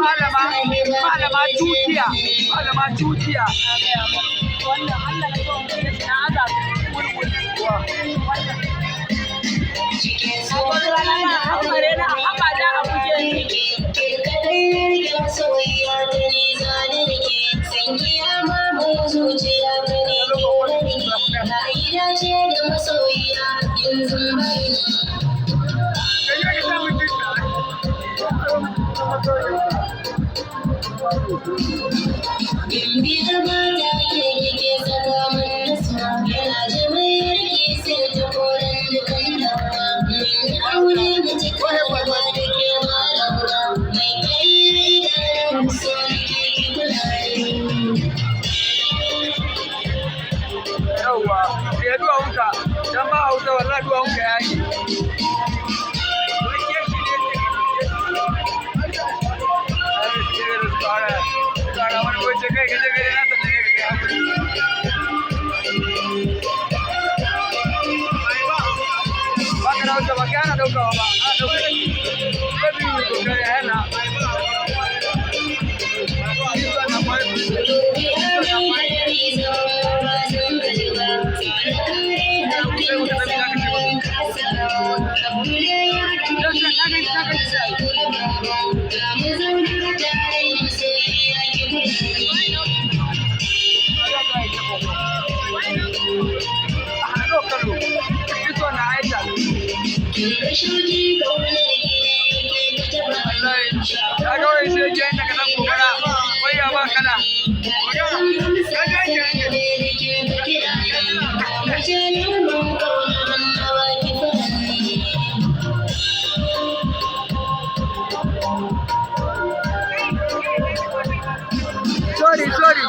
Malama tutiya, malama tutiya. Wannan Allah ya zo na aza kulkulwa. Ya duwawunka, don ba hausa wallahi duwawunka ya yi. Baka da hausa ba ka yana daukawa ba, a dauka babi kokari a yana. Ya ga wai sai jiyan daga nan gobara, wai ya ba kana. Sorry.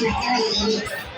Thank you.